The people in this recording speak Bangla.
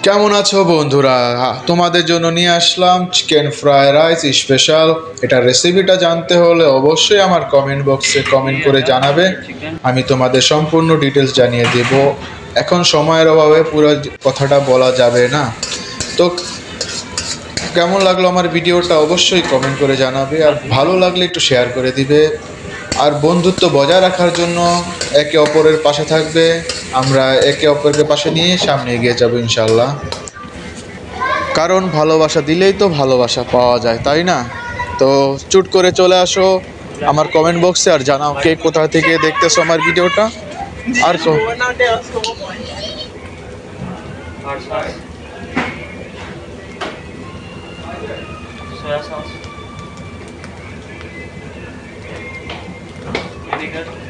কেমন আছো বন্ধুরা? তোমাদের জন্য নিয়ে আসলাম চিকেন ফ্রাই রাইস স্পেশাল। এটা রেসিপিটা জানতে হলে অবশ্যই আমার কমেন্ট বক্সে কমেন্ট করে জানাবে। আমি তোমাদের সম্পূর্ণ ডিটেলস জানিয়ে দেব। এখন সময়ের অভাবে পুরো কথাটা বলা যাবে না। তো কেমন লাগলো আমার ভিডিওটা অবশ্যই কমেন্ট করে জানাবে, আর ভালো লাগলে একটু শেয়ার করে দিবে। আর বন্ধুত্ব বজায় রাখার জন্য একে অপরের পাশে থাকবে। আমরা একে অপরকে পাশে নিয়ে সামনে এগিয়ে যাবো ইনশাল্লাহ। কারণ ভালোবাসা দিলেই তো ভালোবাসা পাওয়া যায়, তাই না? তো চুট করে চলে আসো আমার কমেন্ট বক্সে আর জানাও কে কোথা থেকে দেখতেছো আমার ভিডিওটা। আর soya sauce, vinegar,